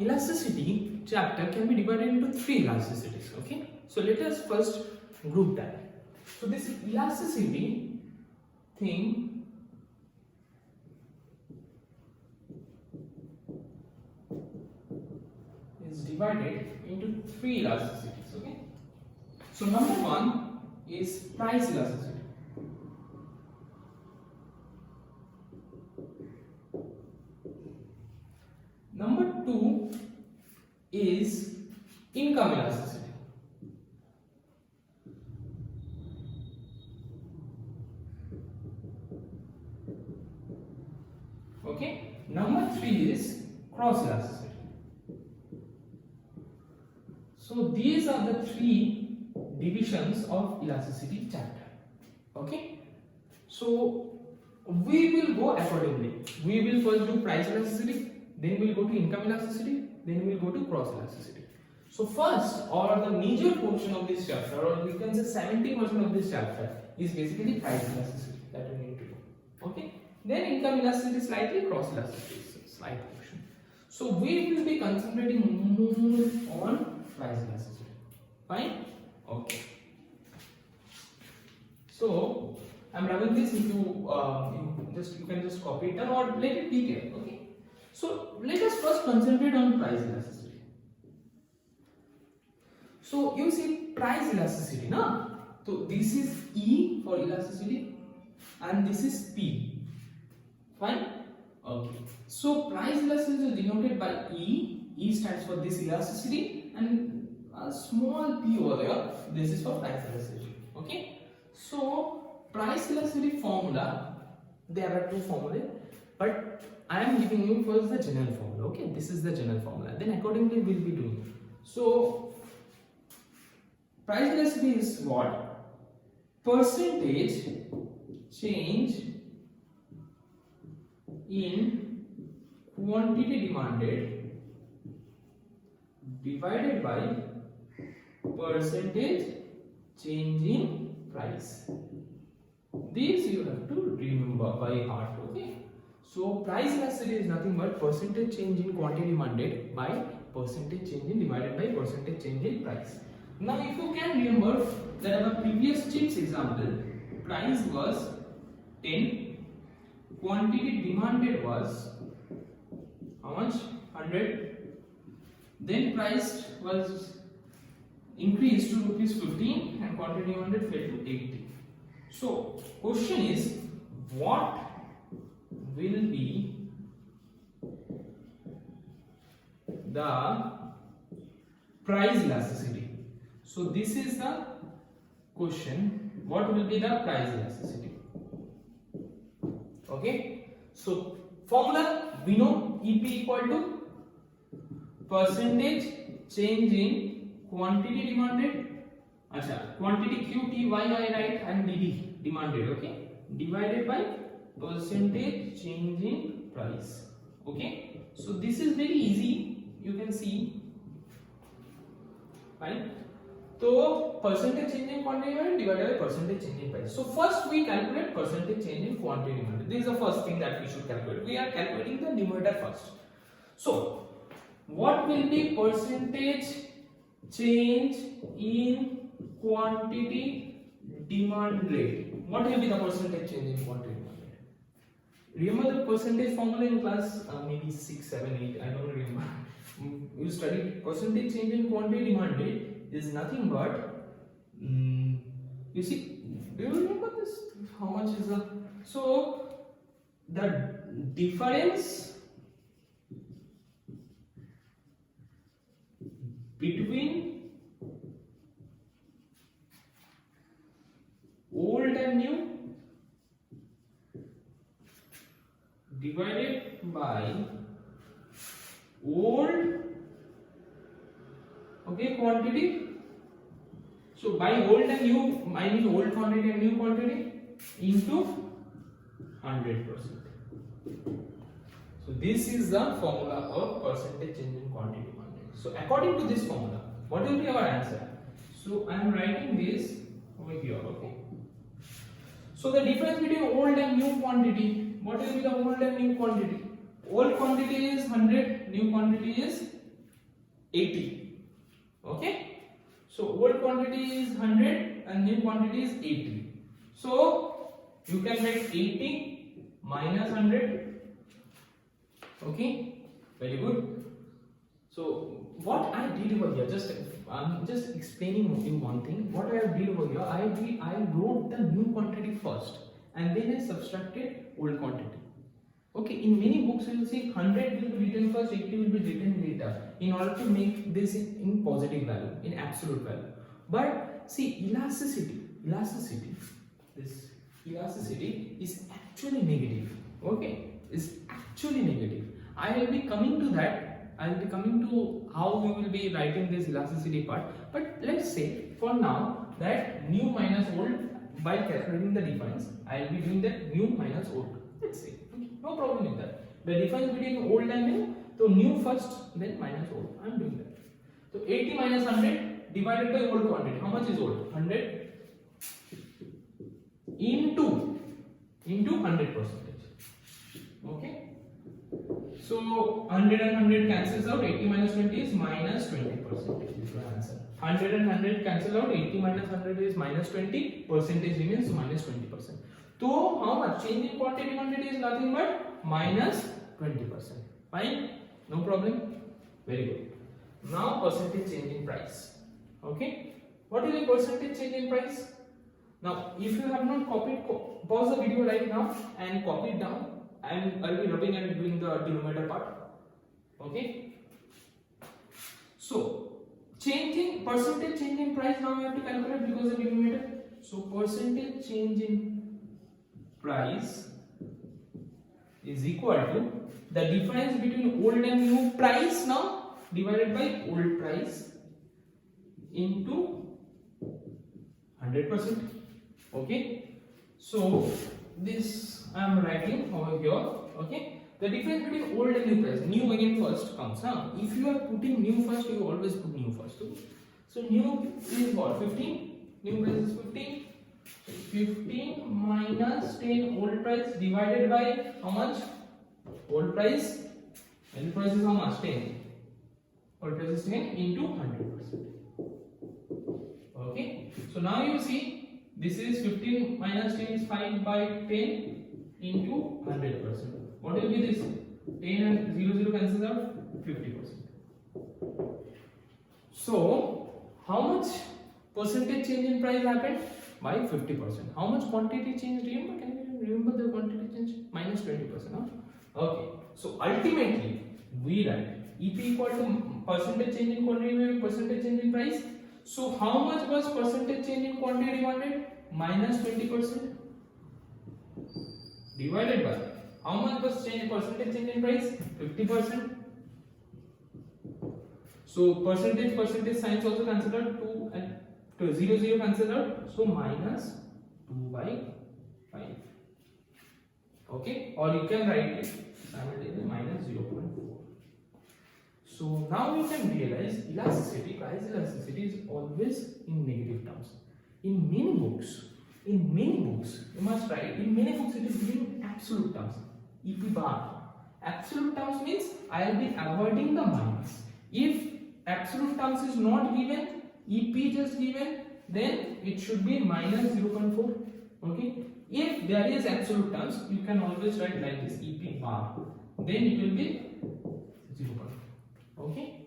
Elasticity chapter can be divided into three elasticities. Okay, so let us first group that. So this elasticity thing is divided into three elasticities. Okay, so number one is price elasticity. Number two is income elasticity. Okay. Number three is cross elasticity. So these are the three divisions of elasticity chapter. Okay. So we will go accordingly. We will first do price elasticity, then we'll go to income elasticity, then we'll go to cross elasticity. So first, or the major portion of this chapter, or we can say 70% of this chapter is basically price elasticity that we need to do. Okay. Then income elasticity slightly, cross elasticity slight portion. So we will be concentrating more on price elasticity. Fine? Okay. So I'm rubbing this into you can just copy it down or let it be there. Okay. So let us first concentrate on price elasticity. So you see price elasticity, na? So this is E for elasticity and this is P. Fine? Okay. So price elasticity is denoted by E. E stands for this elasticity and a small p over there. This is for price elasticity. Okay. So price elasticity formula, there are two formulae, but I am giving you first the general formula. Okay. This is the general formula. Then accordingly we will be doing. So price elasticity is what? Percentage change in quantity demanded divided by percentage change in price. These you have to remember by heart. Okay. So price elasticity is nothing but percentage change in quantity demanded by percentage change in divided by percentage change in price. Now if you can remember that our previous chips example, price was 10, quantity demanded was how much? 100. Then price was increased to rupees 15 and quantity demanded fell to 80. So question is, what will be the price elasticity? So this is the question. What will be the price elasticity? Okay. So formula we know, EP equal to percentage change in quantity demanded. Acha, quantity QT I write and DD demanded. Okay. Divided by percentage change in price. Okay. So this is very easy. You can see. Fine. So percentage change in quantity demanded divided by percentage change in price. So first we calculate percentage change in quantity demanded. This is the first thing that we should calculate. We are calculating the numerator first. So what will be percentage change in quantity demanded? What will be the percentage change in quantity demanded? Remember the percentage formula in class maybe 6, 7, 8. I don't remember. You studied percentage change in quantity demanded is nothing but you see, do you remember this? How much is the difference between old and new divided by old quantity. So by old and new, I mean old quantity and new quantity into 100%. So this is the formula of percentage change in quantity demanded. So according to this formula, what will be our answer? So I am writing this over here. Okay. So the difference between old and new quantity, what will be the old and new quantity? Old quantity is 100, new quantity is 80. Okay, so old quantity is 100 and new quantity is 80. So you can write 80 minus 100. Okay, very good. So what I did over here, I'm just explaining you one thing. What I did over here, I wrote the new quantity first and then I subtracted old quantity. Okay, in many books you will see 100 will be written first, 80 will be written later in order to make this in positive value, in absolute value. But see, elasticity is actually negative. Okay, is actually negative. I will be coming to that. I will be coming to how we will be writing this elasticity part. But let's say for now that new minus old, while calculating the difference, I will be doing that new minus old. Let's say. No problem with that. The difference between old and new, so new first, then minus old. I am doing that. So 80 minus 100 divided by old quantity. How much is old? 100 into 100%. Okay. So 100 and 100 cancels out. 80 minus 20 is minus 20%. Is your answer. 100 and 100 cancel out. 80 minus 100 is minus 20. Percentage remains minus 20%. So how much? Change in quantity is nothing but minus 20%. Fine? No problem? Very good. Now percentage change in price. Okay? What is the percentage change in price? Now if you have not copied, pause the video right now and copy it down, and I'll be rubbing and doing the denominator part. Okay? So percentage change in price now we have to calculate because of the denominator. So percentage change in price is equal to the difference between old and new price now divided by old price into 100%. Okay, so this I am writing over here. Okay, the difference between old and new price, new again first comes. If you are putting new first, you always put new first. So new is what? 15. New price is 15. 15 minus 10 old price divided by how much? Old price. Old price is how much? 10. Old price is 10 into 100%. Okay. So now you see this is 15 minus 10 is 5 by 10 into 100%. What will be this? 10 and 0 cancels out. 50%. So how much percentage change in price happened? By 50%. How much quantity change? Remember? Can you remember the quantity change? Minus 20%. Huh? Okay. So ultimately, we write EP equal to percentage change in quantity by percentage change in price. So how much was percentage change in quantity demanded? Minus 20% divided by how much was percentage change in price? 50%. So percentage signs also considered 2 and 0 cancel out, so minus 2 by 5. Okay, or you can write it simultaneously minus 0.4. So now you can realize price elasticity is always in negative terms. In many books, you must write, in many books it is given absolute terms. EP bar. Absolute terms means I will be avoiding the minus. If absolute terms is not given, EP just given, then it should be minus 0.4. Okay. If there is absolute terms, you can always write like this EP bar. Then it will be 0.4. Okay.